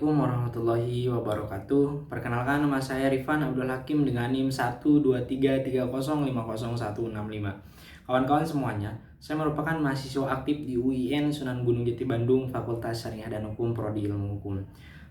Assalamualaikum warahmatullahi wabarakatuh. Perkenalkan, nama saya Rifan Abdul Hakim dengan NIM 12330505165. Kawan-kawan semuanya, saya merupakan mahasiswa aktif di UIN Sunan Gunung Jati Bandung, Fakultas Syariah dan Hukum, Prodi Ilmu Hukum.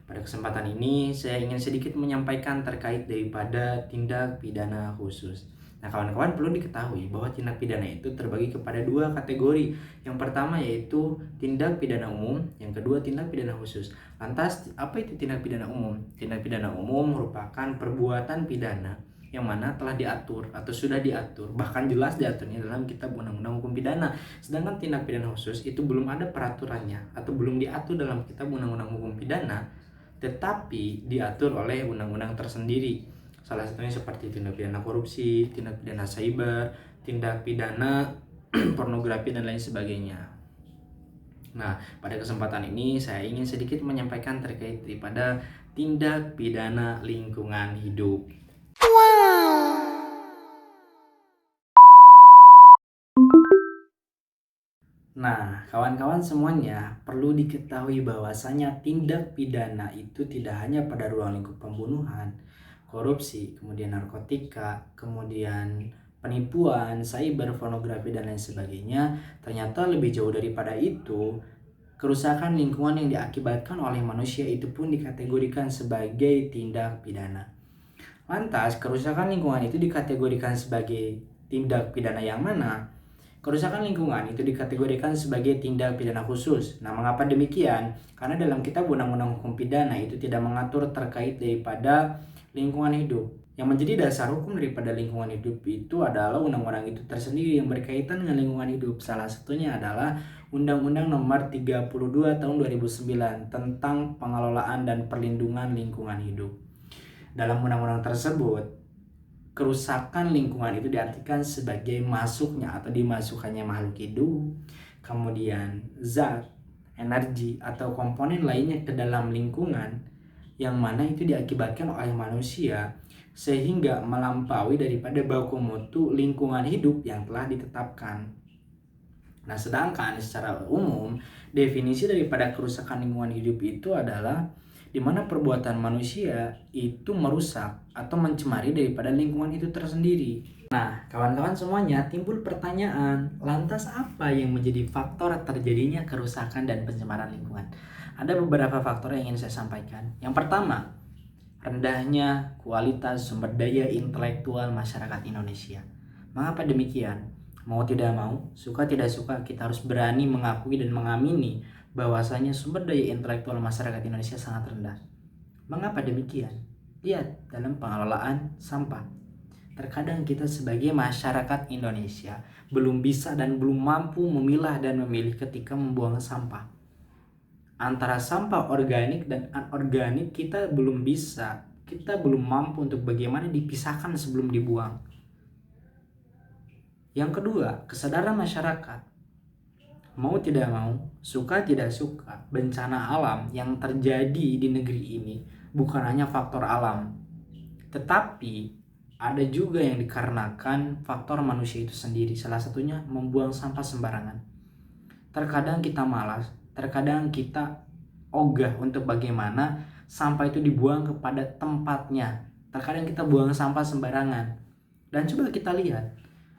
Pada kesempatan ini, saya ingin sedikit menyampaikan terkait daripada tindak pidana khusus. Nah, kawan-kawan perlu diketahui bahwa tindak pidana itu terbagi kepada dua kategori. Yang pertama yaitu tindak pidana umum, yang kedua tindak pidana khusus. Lantas, apa itu tindak pidana umum? Tindak pidana umum merupakan perbuatan pidana yang mana telah diatur atau sudah diatur, bahkan jelas diaturnya dalam Kitab Undang-Undang Hukum Pidana. Sedangkan tindak pidana khusus itu belum ada peraturannya atau belum diatur dalam Kitab Undang-Undang Hukum Pidana, tetapi diatur oleh undang-undang tersendiri. Salah satunya seperti tindak pidana korupsi, tindak pidana cyber, tindak pidana pornografi, dan lain sebagainya. Nah, pada kesempatan ini saya ingin sedikit menyampaikan terkait daripada tindak pidana lingkungan hidup. Nah, kawan-kawan semuanya, perlu diketahui bahwasanya tindak pidana itu tidak hanya pada ruang lingkup pembunuhan, korupsi, kemudian narkotika, kemudian penipuan, cyber, pornografi, dan lain sebagainya. Ternyata lebih jauh daripada itu, kerusakan lingkungan yang diakibatkan oleh manusia itu pun dikategorikan sebagai tindak pidana. Lantas, kerusakan lingkungan itu dikategorikan sebagai tindak pidana yang mana? Kerusakan lingkungan itu dikategorikan sebagai tindak pidana khusus. Nah, mengapa demikian? Karena dalam Kitab Undang-Undang Hukum Pidana itu tidak mengatur terkait daripada lingkungan hidup. Yang menjadi dasar hukum daripada lingkungan hidup itu adalah undang-undang itu tersendiri yang berkaitan dengan lingkungan hidup. Salah satunya adalah Undang-Undang Nomor 32 Tahun 2009 tentang pengelolaan dan perlindungan lingkungan hidup. Dalam undang-undang tersebut, kerusakan lingkungan itu diartikan sebagai masuknya atau dimasukkannya makhluk hidup, kemudian zat, energi, atau komponen lainnya ke dalam lingkungan yang mana itu diakibatkan oleh manusia sehingga melampaui daripada baku mutu lingkungan hidup yang telah ditetapkan. Nah, sedangkan secara umum definisi daripada kerusakan lingkungan hidup itu adalah di mana perbuatan manusia itu merusak atau mencemari daripada lingkungan itu tersendiri. Nah, kawan-kawan semuanya, timbul pertanyaan, lantas apa yang menjadi faktor terjadinya kerusakan dan pencemaran lingkungan? Ada beberapa faktor yang ingin saya sampaikan. Yang pertama, rendahnya kualitas sumber daya intelektual masyarakat Indonesia. Mengapa demikian? Mau tidak mau, suka tidak suka, kita harus berani mengakui dan mengamini bahwasanya sumber daya intelektual masyarakat Indonesia sangat rendah. Mengapa demikian? Lihat dalam pengelolaan sampah. Terkadang kita sebagai masyarakat Indonesia belum bisa dan belum mampu memilah dan memilih ketika membuang sampah. Antara sampah organik dan anorganik kita belum bisa, kita belum mampu untuk bagaimana dipisahkan sebelum dibuang. Yang kedua, kesadaran masyarakat. Mau tidak mau, suka tidak suka, bencana alam yang terjadi di negeri ini bukan hanya faktor alam, tetapi ada juga yang dikarenakan faktor manusia itu sendiri. Salah satunya membuang sampah sembarangan. Terkadang kita malas, terkadang kita ogah untuk bagaimana sampah itu dibuang kepada tempatnya. Terkadang kita buang sampah sembarangan. Dan coba kita lihat,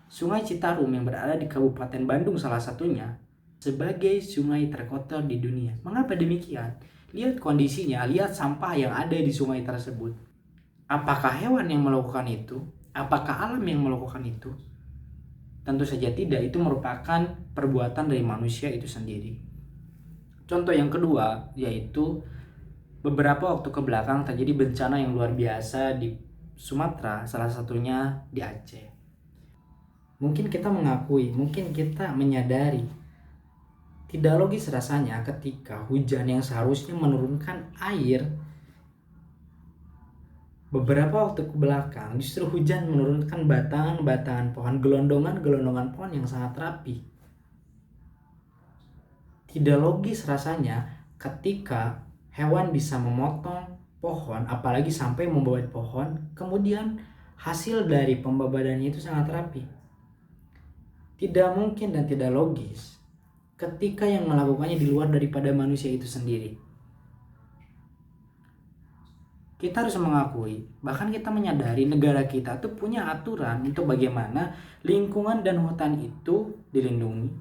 Sungai Citarum yang berada di Kabupaten Bandung salah satunya sebagai sungai terkotor di dunia. Mengapa demikian? Lihat kondisinya, lihat sampah yang ada di sungai tersebut. Apakah hewan yang melakukan itu? Apakah alam yang melakukan itu? Tentu saja tidak, itu merupakan perbuatan dari manusia itu sendiri. Contoh yang kedua yaitu beberapa waktu ke belakang terjadi bencana yang luar biasa di Sumatera, salah satunya di Aceh. Mungkin kita mengakui, mungkin kita menyadari tidak logis rasanya ketika hujan yang seharusnya menurunkan air beberapa waktu ke belakang justru hujan menurunkan batangan-batangan pohon, gelondongan-gelondongan pohon yang sangat rapi. Tidak logis rasanya ketika hewan bisa memotong pohon, apalagi sampai membabat pohon, kemudian hasil dari pembabadannya itu sangat rapi. Tidak mungkin dan tidak logis ketika yang melakukannya di luar daripada manusia itu sendiri. kita harus mengakui, bahkan kita menyadari negara kita tuh punya aturan untuk bagaimana lingkungan dan hutan itu dilindungi.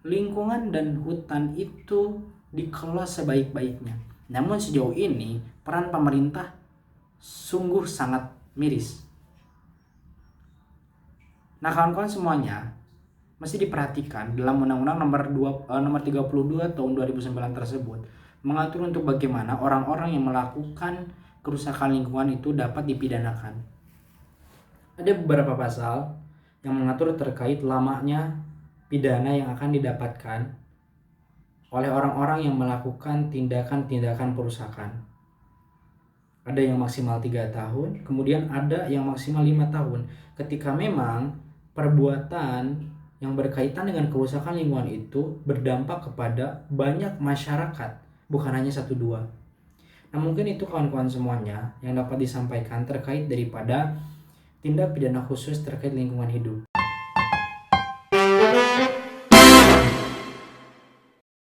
Lingkungan dan hutan itu dikelola sebaik-baiknya. Namun sejauh ini peran pemerintah sungguh sangat miris. Nah, kawan-kawan semuanya, mesti diperhatikan dalam Undang-Undang nomor 32 tahun 2009 tersebut mengatur untuk bagaimana orang-orang yang melakukan kerusakan lingkungan itu dapat dipidanakan. Ada beberapa pasal yang mengatur terkait lamanya pidana yang akan didapatkan oleh orang-orang yang melakukan tindakan-tindakan perusakan. Ada yang maksimal 3 tahun, kemudian ada yang maksimal 5 tahun. Ketika memang perbuatan yang berkaitan dengan kerusakan lingkungan itu berdampak kepada banyak masyarakat, bukan hanya 1-2. Nah, mungkin itu kawan-kawan semuanya yang dapat disampaikan terkait daripada tindak pidana khusus terkait lingkungan hidup.